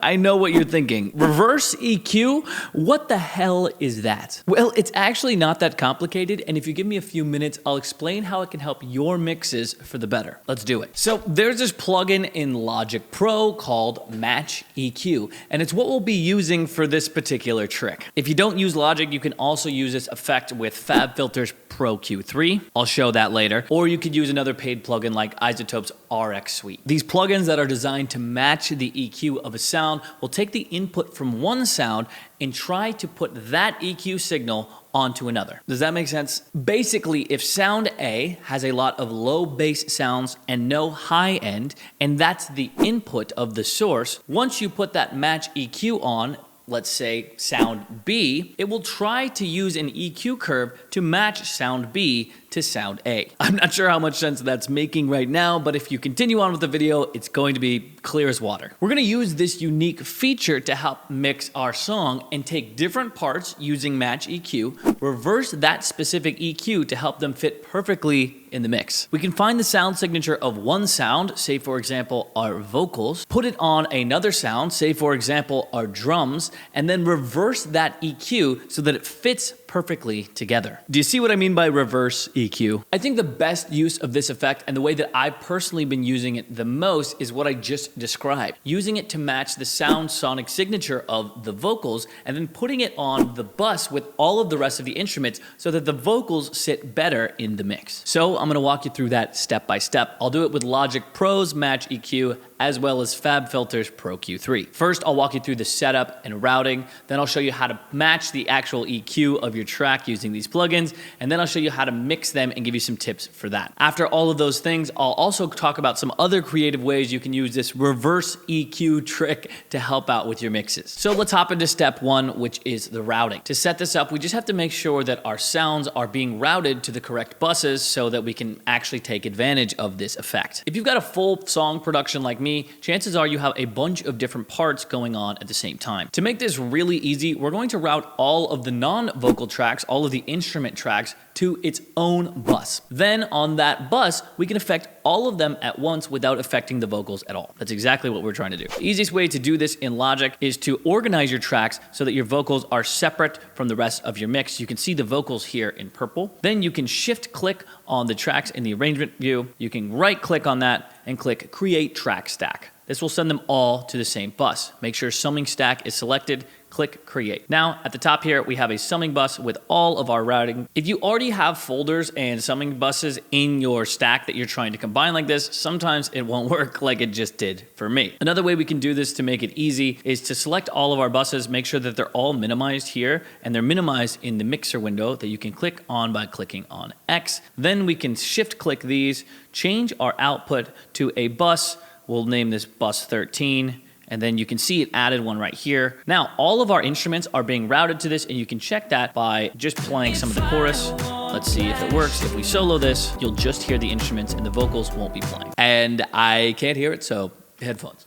I know what you're thinking. Reverse EQ? What the hell is that? Well, it's actually not that complicated, and if you give me a few minutes, I'll explain how it can help your mixes for the better. Let's do it. So there's this plugin in Logic Pro called Match EQ, and it's what we'll be using for this particular trick. If you don't use Logic, you can also use this effect with FabFilter's Pro Q3. I'll show that later. Or you could use another paid plugin like iZotope's RX Suite. These plugins that are designed to match the EQ of a sound will take the input from one sound and try to put that EQ signal onto another. Does that make sense? Basically, if sound A has a lot of low bass sounds and no high end, and that's the input of the source, once you put that match EQ on, let's say sound B, it will try to use an EQ curve to match sound B to sound A. I'm not sure how much sense that's making right now, but if you continue on with the video, it's going to be clear as water. We're gonna use this unique feature to help mix our song and take different parts using Match EQ, reverse that specific EQ to help them fit perfectly in the mix. We can find the sound signature of one sound, say for example our vocals, put it on another sound, say for example our drums, and then reverse that EQ so that it fits perfectly together. Do you see what I mean by reverse EQ? I think the best use of this effect and the way that I've personally been using it the most is what I just described. Using it to match the sound sonic signature of the vocals and then putting it on the bus with all of the rest of the instruments so that the vocals sit better in the mix. So I'm gonna walk you through that step by step. I'll do it with Logic Pro's Match EQ as well as FabFilter's Pro Q3. First, I'll walk you through the setup and routing, then I'll show you how to match the actual EQ of your track using these plugins, and then I'll show you how to mix them and give you some tips for that. After all of those things, I'll also talk about some other creative ways you can use this reverse EQ trick to help out with your mixes. So let's hop into step one, which is the routing. To set this up, we just have to make sure that our sounds are being routed to the correct buses so that we can actually take advantage of this effect. If you've got a full song production like me, chances are you have a bunch of different parts going on at the same time. To make this really easy, we're going to route all of the non-vocal tracks, all of the instrument tracks, to its own bus. Then on that bus, we can affect all of them at once without affecting the vocals at all. That's exactly what we're trying to do. The easiest way to do this in Logic is to organize your tracks so that your vocals are separate from the rest of your mix. You can see the vocals here in purple. Then you can shift click on the tracks in the arrangement view. You can right click on that and click Create Track Stack. This will send them all to the same bus. Make sure Summing Stack is selected, click Create. Now, at the top here, we have a summing bus with all of our routing. If you already have folders and summing buses in your stack that you're trying to combine like this, sometimes it won't work like it just did for me. Another way we can do this to make it easy is to select all of our buses, make sure that they're all minimized here, and they're minimized in the mixer window that you can click on by clicking on X. Then we can shift click these, change our output to a bus. We'll name this bus 13. And then you can see it added one right here. Now, all of our instruments are being routed to this, and you can check that by just playing some of the chorus. Let's see if it works. If we solo this, you'll just hear the instruments and the vocals won't be playing. And I can't hear it, so headphones.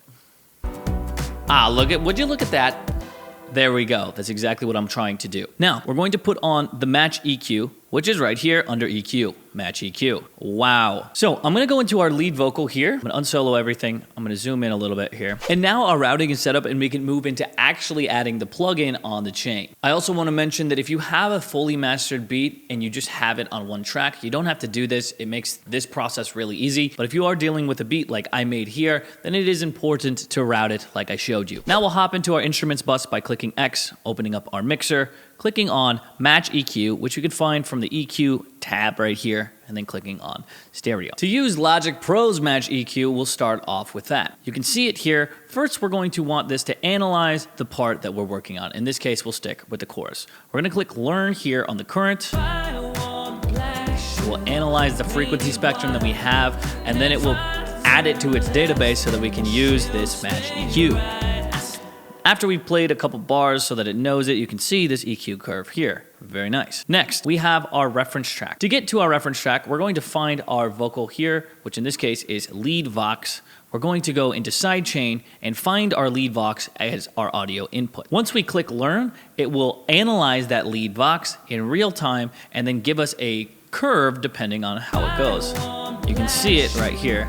Would you look at that? There we go. That's exactly what I'm trying to do. Now, we're going to put on the Match EQ, which is right here under EQ, Match EQ. Wow. So I'm gonna go into our lead vocal here. I'm gonna unsolo everything. I'm gonna zoom in a little bit here. And now our routing is set up and we can move into actually adding the plugin on the chain. I also wanna mention that if you have a fully mastered beat and you just have it on one track, you don't have to do this. It makes this process really easy. But if you are dealing with a beat like I made here, then it is important to route it like I showed you. Now we'll hop into our instruments bus by clicking X, opening up our mixer, clicking on Match EQ, which you can find from the EQ tab right here, and then clicking on Stereo. To use Logic Pro's Match EQ, we'll start off with that. You can see it here. First, we're going to want this to analyze the part that we're working on. In this case, we'll stick with the chorus. We're gonna click Learn here on the current. We'll analyze the frequency spectrum that we have, and then it will add it to its database so that we can use this Match EQ. After we've played a couple bars so that it knows it, you can see this EQ curve here. Very nice. Next, we have our reference track. To get to our reference track, we're going to find our vocal here, which in this case is lead vox. We're going to go into sidechain and find our lead vox as our audio input. Once we click Learn, it will analyze that lead vox in real time and then give us a curve depending on how it goes. You can see it right here.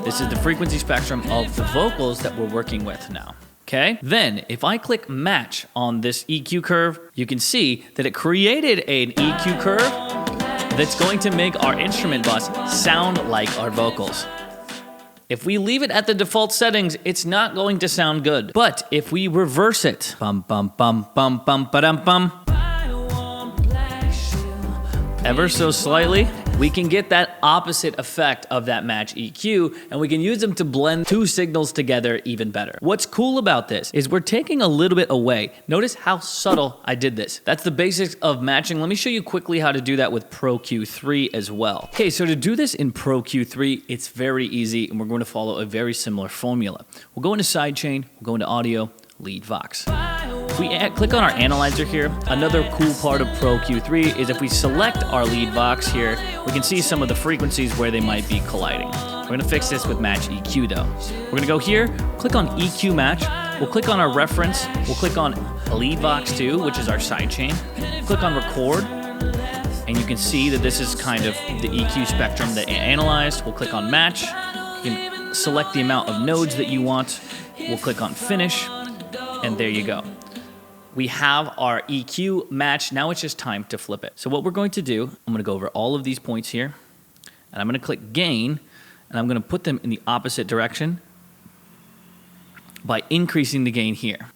This is the frequency spectrum of the vocals that we're working with now. Okay, then if I click match on this EQ curve, you can see that it created an EQ curve that's going to make our instrument bus sound like our vocals. If we leave it at the default settings, it's not going to sound good. But if we reverse it, bum bum bum bum bum ba-dum bum, ever so slightly, we can get that opposite effect of that match EQ, and we can use them to blend two signals together even better. What's cool about this is we're taking a little bit away. Notice how subtle I did this. That's the basics of matching. Let me show you quickly how to do that with Pro Q3 as well. Okay, so to do this in Pro Q3, it's very easy, and we're going to follow a very similar formula. We'll go into sidechain, we'll go into audio, lead Vox. If we click on our analyzer here, another cool part of Pro Q3 is if we select our lead Vox here, we can see some of the frequencies where they might be colliding. We're gonna fix this with match EQ though. We're gonna go here, click on EQ match, we'll click on our reference, we'll click on lead Vox 2, which is our sidechain, click on record, and you can see that this is kind of the EQ spectrum that it analyzed. We'll click on match, you can select the amount of nodes that you want, we'll click on finish, and there you go. We have our EQ match. Now it's just time to flip it. So what we're going to do, I'm going to go over all of these points here, and I'm going to click gain, and I'm going to put them in the opposite direction by increasing the gain here.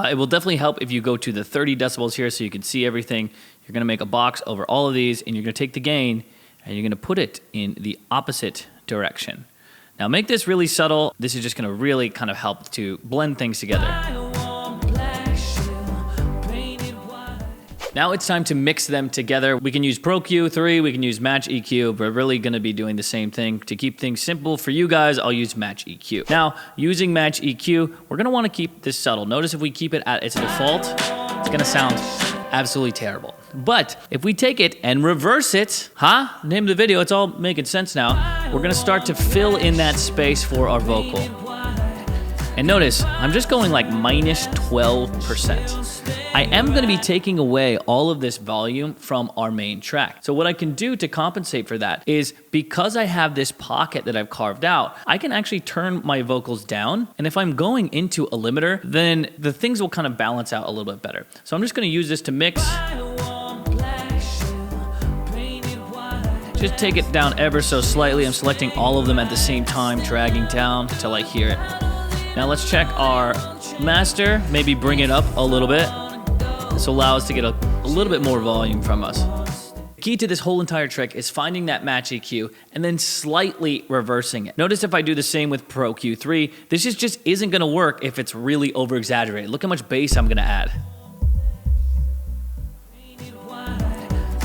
It will definitely help if you go to the 30 decibels here so you can see everything. You're going to make a box over all of these, and you're going to take the gain, and you're going to put it in the opposite direction. Now make this really subtle. This is just gonna really kind of help to blend things together. Now it's time to mix them together. We can use Pro Q3, we can use Match EQ. We're really gonna be doing the same thing. To keep things simple for you guys, I'll use Match EQ. Now, using Match EQ, we're gonna wanna keep this subtle. Notice if we keep it at its default, it's gonna sound absolutely terrible. But if we take it and reverse it, name of the video, it's all making sense now. We're gonna start to fill in that space for our vocal. And notice, I'm just going like minus 12%. I am gonna be taking away all of this volume from our main track. So what I can do to compensate for that is, because I have this pocket that I've carved out, I can actually turn my vocals down. And if I'm going into a limiter, then the things will kind of balance out a little bit better. So I'm just gonna use this to mix. Just take it down ever so slightly. I'm selecting all of them at the same time, dragging down until I hear it. Now let's check our master, maybe bring it up a little bit. This will allow us to get a little bit more volume from us. The key to this whole entire trick is finding that match EQ and then slightly reversing it. Notice if I do the same with Pro Q3, this just isn't gonna work if it's really over exaggerated. Look how much bass I'm gonna add.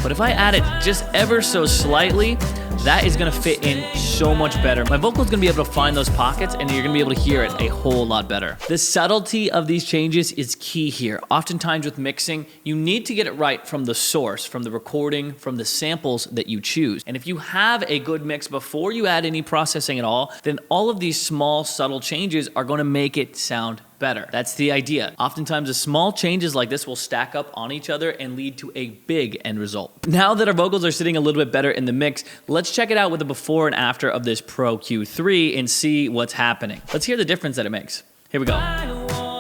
But if I add it just ever so slightly, that is gonna fit in so much better. My vocal is gonna be able to find those pockets, and you're gonna be able to hear it a whole lot better. The subtlety of these changes is key here. Oftentimes with mixing, you need to get it right from the source, from the recording, from the samples that you choose. And if you have a good mix before you add any processing at all, then all of these small, subtle changes are gonna make it sound better. That's the idea. Oftentimes the small changes like this will stack up on each other and lead to a big end result. Now that our vocals are sitting a little bit better in the mix, let's check it out with the before and after of this Pro Q3 and see what's happening. Let's hear the difference that it makes. Here we go.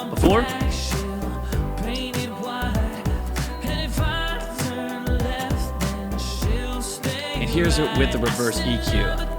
Before. And here's it with the reverse EQ.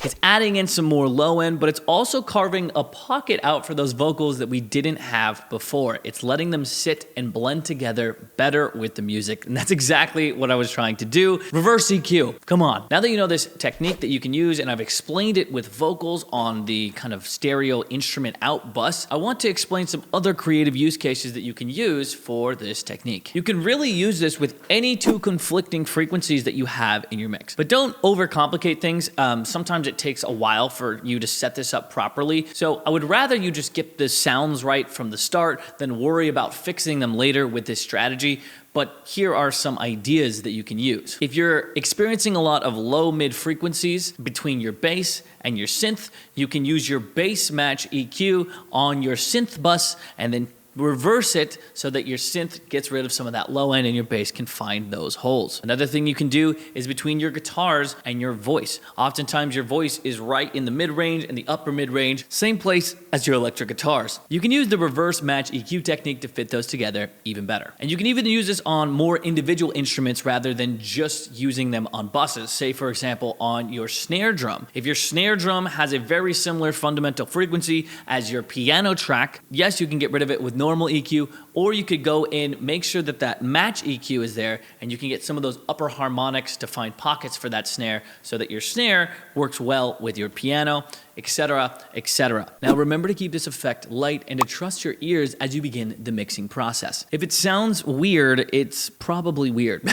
It's adding in some more low end, but it's also carving a pocket out for those vocals that we didn't have before. It's letting them sit and blend together better with the music, and that's exactly what I was trying to do. Reverse EQ, come on. Now that you know this technique that you can use, and I've explained it with vocals on the kind of stereo instrument out bus, I want to explain some other creative use cases that you can use for this technique. You can really use this with any two conflicting frequencies that you have in your mix, but don't overcomplicate things. Sometimes it takes takes a while for you to set this up properly. So I would rather you just get the sounds right from the start than worry about fixing them later with this strategy. But here are some ideas that you can use. If you're experiencing a lot of low-mid frequencies between your bass and your synth, you can use your bass match EQ on your synth bus and then reverse it so that your synth gets rid of some of that low end and your bass can find those holes. Another thing you can do is between your guitars and your voice. Oftentimes your voice is right in the mid-range and the upper mid-range, same place as your electric guitars. You can use the reverse match EQ technique to fit those together even better. And you can even use this on more individual instruments rather than just using them on buses. Say for example on your snare drum. If your snare drum has a very similar fundamental frequency as your piano track, yes, you can get rid of it with normal EQ, or you could go in, make sure that that match EQ is there, and you can get some of those upper harmonics to find pockets for that snare so that your snare works well with your piano, etc., etc. Now remember to keep this effect light and to trust your ears as you begin the mixing process. If it sounds weird, it's probably weird.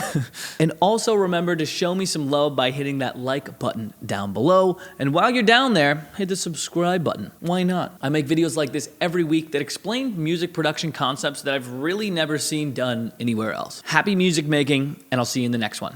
And also remember to show me some love by hitting that like button down below. And while you're down there, hit the subscribe button. Why not? I make videos like this every week that explain music production concepts that I've really never seen done anywhere else. Happy music making, and I'll see you in the next one.